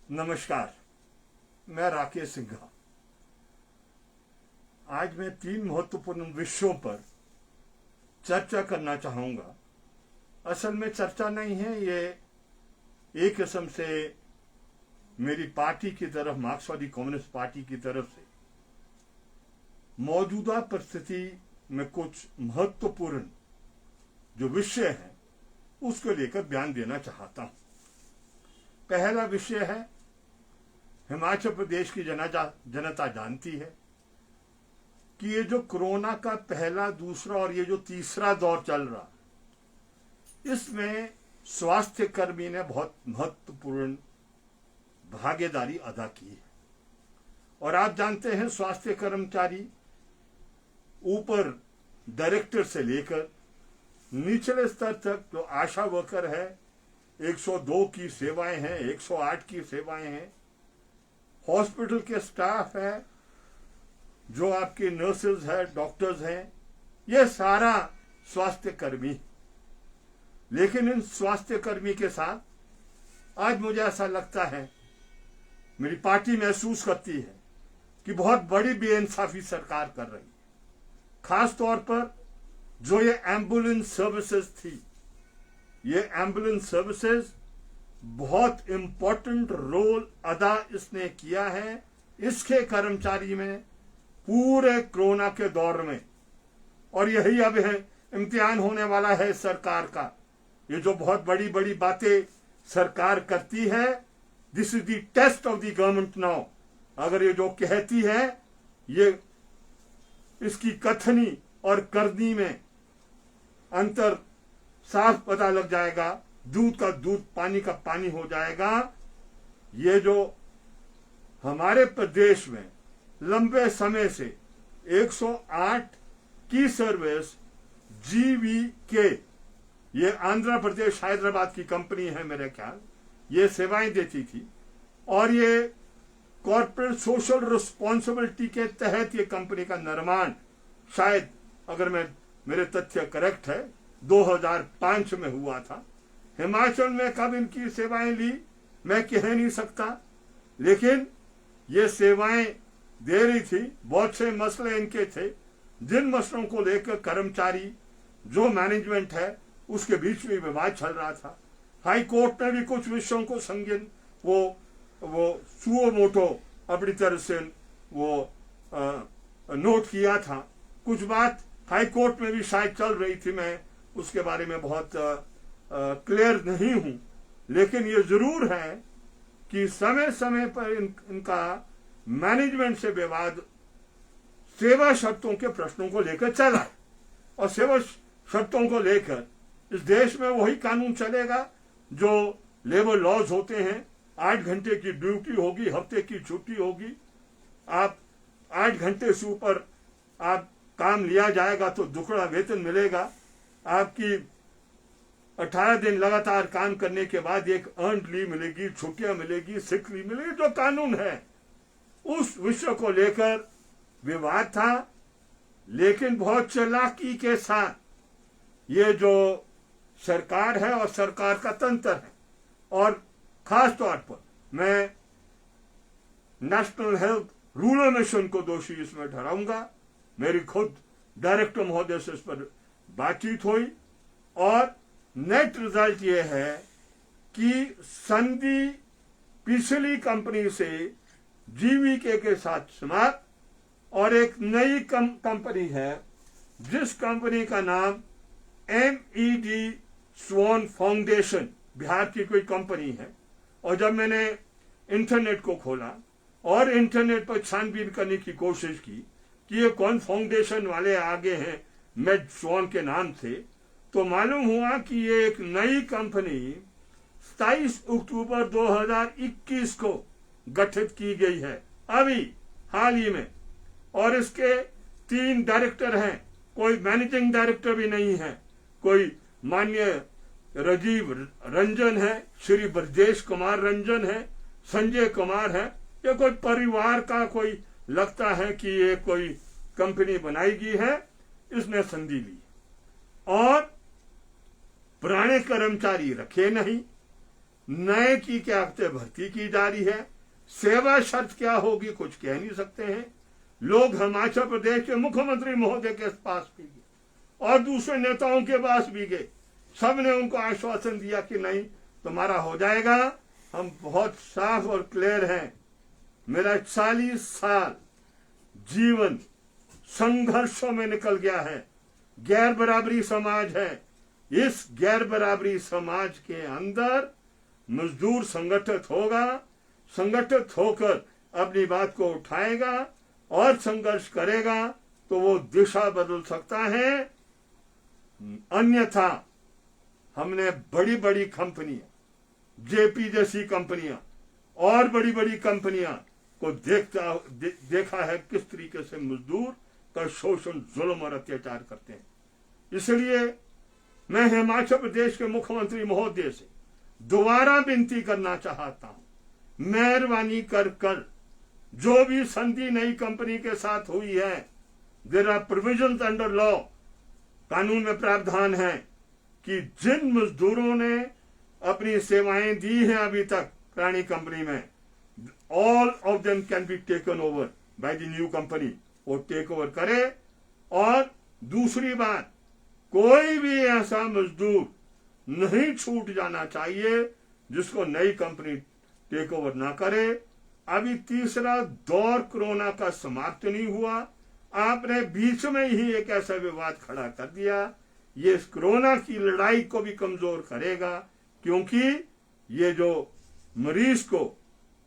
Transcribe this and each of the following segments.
नमस्कार, मैं राकेश सिंघा। आज मैं 3 महत्वपूर्ण विषयों पर चर्चा करना चाहूंगा। असल में चर्चा नहीं है, ये एक किस्म से मेरी पार्टी की तरफ, मार्क्सवादी कम्युनिस्ट पार्टी की तरफ से मौजूदा परिस्थिति में कुछ महत्वपूर्ण जो विषय है उसको लेकर बयान देना चाहता हूं। पहला विषय है, हिमाचल प्रदेश की जनता जानती है कि ये जो कोरोना का पहला, दूसरा और ये जो तीसरा दौर चल रहा, इसमें स्वास्थ्य कर्मी ने बहुत महत्वपूर्ण भागीदारी अदा की है। और आप जानते हैं, स्वास्थ्य कर्मचारी ऊपर डायरेक्टर से लेकर निचले स्तर तक जो आशा वर्कर है, 102 की सेवाएं हैं, 108 की सेवाएं हैं, हॉस्पिटल के स्टाफ है, जो आपके नर्सेज है, डॉक्टर्स हैं, ये सारा स्वास्थ्य कर्मी। लेकिन इन स्वास्थ्य कर्मी के साथ आज मुझे ऐसा लगता है, मेरी पार्टी महसूस करती है कि बहुत बड़ी बेइंसाफी सरकार कर रही है। खास तौर पर जो ये एम्बुलेंस सर्विसेज थी, ये एम्बुलेंस सर्विसेज बहुत इंपॉर्टेंट रोल अदा इसने किया है इसके कर्मचारी में पूरे कोरोना के दौर में। और यही अब है इम्तिहान होने वाला है सरकार का। ये जो बहुत बड़ी बड़ी बातें सरकार करती है, this is the test of the government now. अगर ये जो कहती है, ये इसकी कथनी और करनी में अंतर साफ पता लग जाएगा। दूध का दूध, पानी का पानी हो जाएगा। ये जो हमारे प्रदेश में लंबे समय से 108 की सर्विस GVK, ये आंध्र प्रदेश हैदराबाद की कंपनी है मेरे ख्याल, ये सेवाएं देती थी। और ये कॉर्पोरेट सोशल रिस्पॉन्सिबिलिटी के तहत ये कंपनी का निर्माण, शायद अगर मेरे तथ्य करेक्ट है, 2005 में हुआ था। हिमाचल में कब इनकी सेवाएं ली मैं कह नहीं सकता, लेकिन ये सेवाएं दे रही थी। बहुत से मसले इनके थे, जिन मसलों को लेकर कर्मचारी, जो मैनेजमेंट है, उसके बीच में विवाद चल रहा था। हाई कोर्ट में भी कुछ विषयों को संज्ञान वो सुओ मोटो अपनी तरह से वो नोट किया था। कुछ बात हाई कोर्ट में भी शायद चल रही थी, मैं उसके बारे में बहुत क्लियर नहीं हूं। लेकिन ये जरूर है कि समय समय पर इनका मैनेजमेंट से विवाद सेवा शर्तों के प्रश्नों को लेकर चला है। और सेवा शर्तों को लेकर इस देश में वही कानून चलेगा जो लेबर लॉज होते हैं। 8 घंटे की ड्यूटी होगी, हफ्ते की छुट्टी होगी। आप 8 घंटे से ऊपर आप काम लिया जाएगा तो दुगना वेतन मिलेगा। आपकी 18 दिन लगातार काम करने के बाद एक अर्न्ड लीव मिलेगी, छुट्टियां मिलेगी, सिक लीव मिलेगी। जो कानून है उस विषय को लेकर विवाद था। लेकिन बहुत चालाकी के साथ ये जो सरकार है और सरकार का तंत्र है, और खास तौर पर मैं नेशनल हेल्थ रूरल मिशन को दोषी इसमें ठहराऊंगा। मेरी खुद डायरेक्टर महोदय से इस पर बातचीत हुई और नेट रिजल्ट ये है कि संधि पिछली कंपनी से GVK के साथ समाप्त, और एक नई कंपनी है जिस कंपनी का नाम MED स्वान फाउंडेशन, बिहार की कोई कंपनी है। और जब मैंने इंटरनेट को खोला और इंटरनेट पर छानबीन करने की कोशिश की कि ये कौन फाउंडेशन वाले आगे हैं मेड स्वान के नाम से, तो मालूम हुआ कि ये एक नई कंपनी 27 अक्टूबर 2021 को गठित की गई है, अभी हाल ही में। और इसके 3 डायरेक्टर हैं, कोई मैनेजिंग डायरेक्टर भी नहीं है। कोई माननीय राजीव रंजन है, श्री ब्रजेश कुमार रंजन है, संजय कुमार है। ये कोई परिवार का कोई लगता है कि ये कोई कंपनी बनाई गई है, इसने संधि ली। और पुराने कर्मचारी रखे नहीं, नए की क्या भर्ती की जा रही है, सेवा शर्त क्या होगी कुछ कह नहीं सकते हैं। लोग हिमाचल प्रदेश के मुख्यमंत्री महोदय के पास भी गए और दूसरे नेताओं के पास भी गए, सबने उनको आश्वासन दिया कि नहीं तुम्हारा हो जाएगा। हम बहुत साफ और क्लियर हैं। मेरा 40 साल जीवन संघर्षों में निकल गया है। गैर बराबरी समाज है, इस गैर बराबरी समाज के अंदर मजदूर संगठित होगा, संगठित होकर अपनी बात को उठाएगा और संघर्ष करेगा तो वो दिशा बदल सकता है। अन्यथा हमने बड़ी बड़ी कंपनियां, जेपी जैसी कंपनियां और बड़ी बड़ी कंपनियां को देखा है किस तरीके से मजदूर का शोषण, जुल्म और अत्याचार करते हैं। इसलिए मैं हिमाचल प्रदेश के मुख्यमंत्री महोदय से दोबारा विनती करना चाहता हूं, मेहरबानी कर जो भी संधि नई कंपनी के साथ हुई है, there are provisions under law, कानून में प्रावधान है कि जिन मजदूरों ने अपनी सेवाएं दी हैं अभी तक पुरानी कंपनी में, all of them can be taken over by the new company, वो टेक ओवर करे। और दूसरी बात, कोई भी ऐसा मजदूर नहीं छूट जाना चाहिए जिसको नई कंपनी टेक ओवर ना करे। अभी तीसरा दौर कोरोना का समाप्त नहीं हुआ, आपने बीच में ही एक ऐसा विवाद खड़ा कर दिया। ये कोरोना की लड़ाई को भी कमजोर करेगा, क्योंकि ये जो मरीज को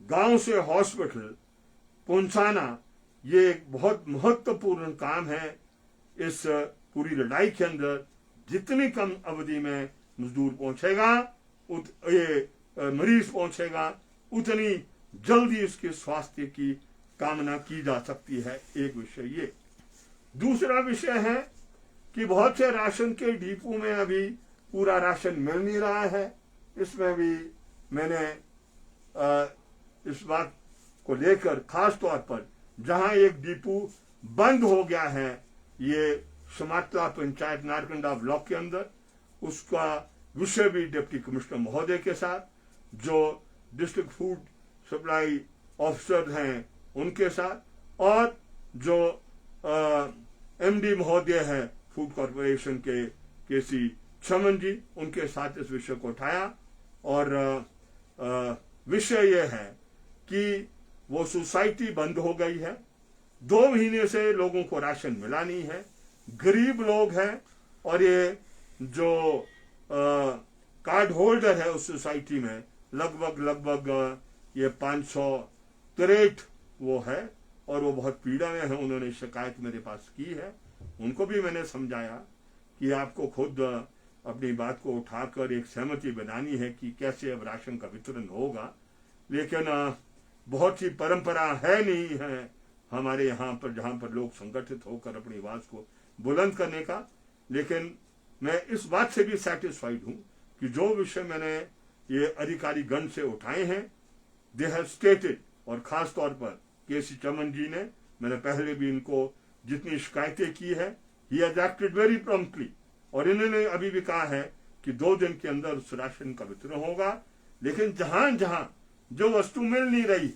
गांव से हॉस्पिटल पहुंचाना ये एक बहुत महत्वपूर्ण काम है। इस पूरी लड़ाई के अंदर जितनी कम अवधि में मजदूर पहुंचेगा, ये मरीज पहुंचेगा, उतनी जल्दी उसके स्वास्थ्य की कामना की जा सकती है। एक विषय ये। दूसरा विषय है कि बहुत से राशन के डिपो में अभी पूरा राशन मिल नहीं रहा है। इसमें भी मैंने इस बात को लेकर खास तौर पर जहां एक डिपो बंद हो गया है, ये समातला पंचायत नारकंडा ब्लॉक के अंदर, उसका विषय भी डिप्टी कमिश्नर महोदय के साथ, जो डिस्ट्रिक्ट फूड सप्लाई ऑफिसर हैं उनके साथ, और जो एमडी महोदय है फूड कॉर्पोरेशन के केसी चमन जी, उनके साथ इस विषय को उठाया। और विषय यह है कि वो सोसाइटी बंद हो गई है, 2 महीने से लोगों को राशन मिला नहीं है, गरीब लोग हैं, और ये जो कार्ड होल्डर है उस सोसाइटी में लगभग ये 563 वो है, और वो बहुत पीड़ा में है। उन्होंने शिकायत मेरे पास की है, उनको भी मैंने समझाया कि आपको खुद अपनी बात को उठाकर एक सहमति बनानी है कि कैसे अब राशन का वितरण होगा। लेकिन बहुत सी परंपरा है नहीं है हमारे यहाँ पर, जहाँ पर लोग संगठित होकर अपनी आवाज को बुलंद करने का। लेकिन मैं इस बात से भी सेटिस्फाइड हूँ कि जो विषय मैंने ये अधिकारी गण से उठाए हैं, दे हैव स्टेटेड, और खास तौर पर केसी चमन जी ने, मैंने पहले भी इनको जितनी शिकायतें की है, he has acted very promptly, और इन्होंने अभी भी कहा है कि 2 दिन के अंदर उस राशन का वितरण होगा। लेकिन जहां जहां जो वस्तु मिल नहीं रही है,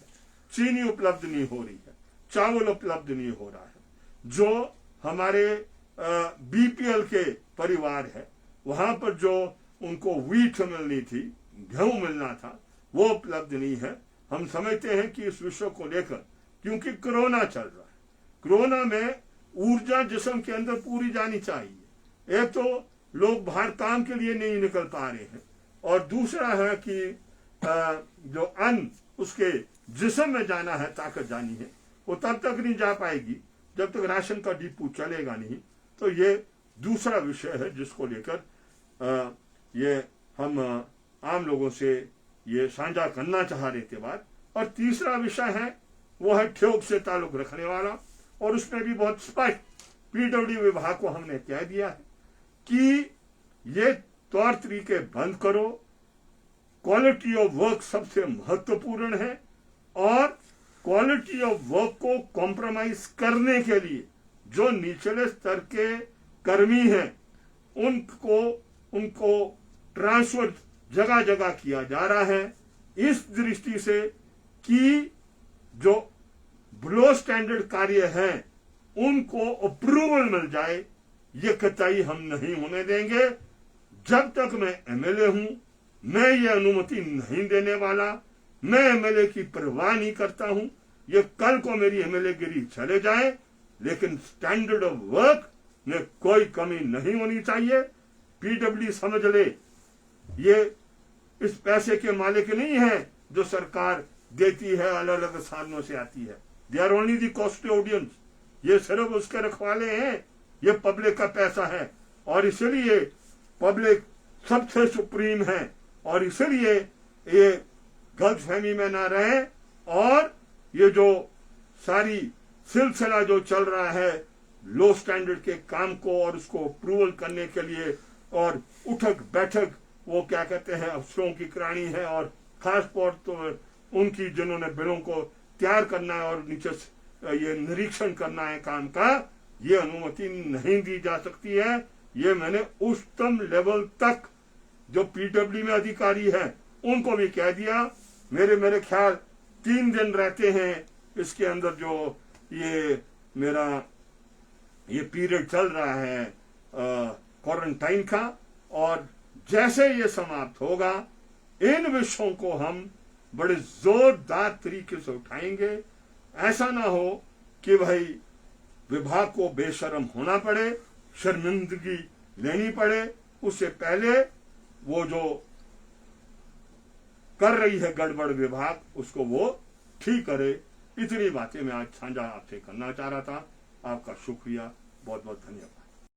चीनी उपलब्ध नहीं हो रही है, चावल उपलब्ध नहीं हो रहा है, जो हमारे बीपीएल के परिवार है, वहां पर जो उनको व्हीट मिलनी थी, गेहूं मिलना था, वो उपलब्ध नहीं है। हम समझते हैं कि इस विषय को लेकर, क्योंकि कोरोना चल रहा है, कोरोना में ऊर्जा जिस्म के अंदर पूरी जानी चाहिए। एक तो लोग बाहर काम के लिए नहीं निकल पा रहे हैं, और दूसरा है कि जो अन्न उसके जिस्म में जाना है, ताकत जानी है, वो तब तक नहीं जा पाएगी जब तक राशन का डिपो चलेगा नहीं। तो ये दूसरा विषय है जिसको लेकर ये हम आम लोगों से ये साझा करना चाह रहे थे बात। और तीसरा विषय है वो है ठेक से ताल्लुक रखने वाला, और उसमें भी बहुत स्पष्ट पीडब्ल्यू विभाग को हमने कह दिया है कि ये तौर तरीके बंद करो, क्वालिटी ऑफ वर्क सबसे महत्वपूर्ण है, और क्वालिटी ऑफ वर्क को कॉम्प्रोमाइज करने के लिए जो निचले स्तर के कर्मी हैं उनको ट्रांसफर जगह जगह किया जा रहा है इस दृष्टि से कि जो बिलो स्टैंडर्ड कार्य हैं उनको अप्रूवल मिल जाए, ये कतई हम नहीं होने देंगे। जब तक मैं एमएलए हूं मैं ये अनुमति नहीं देने वाला। मैं एमएलए की परवाह नहीं करता हूं। ये कल को मेरी एमएलए गिरी चले जाए, लेकिन स्टैंडर्ड ऑफ वर्क में कोई कमी नहीं होनी चाहिए। पीडब्ल्यू समझ ले, ये इस पैसे के मालिक नहीं है जो सरकार देती है, अलग अलग साधनों से आती है। They are only the custodians. ये सिर्फ उसके रखवाले हैं। ये पब्लिक का पैसा है और इसलिए पब्लिक सबसे सुप्रीम है और इसलिए ये गलतफहमी में ना रहे। और ये जो सारी सिलसिला जो चल रहा है लो स्टैंडर्ड के काम को और उसको अप्रूवल करने के लिए और उठक बैठक, वो क्या कहते हैं, अफसरों की करानी है और खास तौर तो उनकी जिन्होंने बिलों को तैयार करना है और नीचे ये निरीक्षण करना है काम का, ये अनुमति नहीं दी जा सकती है। ये मैंने उच्चतम लेवल तक जो पीडब्ल्यू में अधिकारी है उनको भी कह दिया। मेरे ख्याल 3 दिन रहते हैं इसके अंदर जो ये मेरा ये पीरियड चल रहा है क्वारंटाइन का, और जैसे ये समाप्त होगा इन विषयों को हम बड़े जोरदार तरीके से उठाएंगे। ऐसा ना हो कि भाई विभाग को बेशर्म होना पड़े, शर्मिंदगी लेनी पड़े। उससे पहले वो जो कर रही है गड़बड़ विभाग उसको वो ठीक करे। इतनी बातें मैं आज साझा आपसे करना चाह रहा था। आपका शुक्रिया, बहुत बहुत धन्यवाद।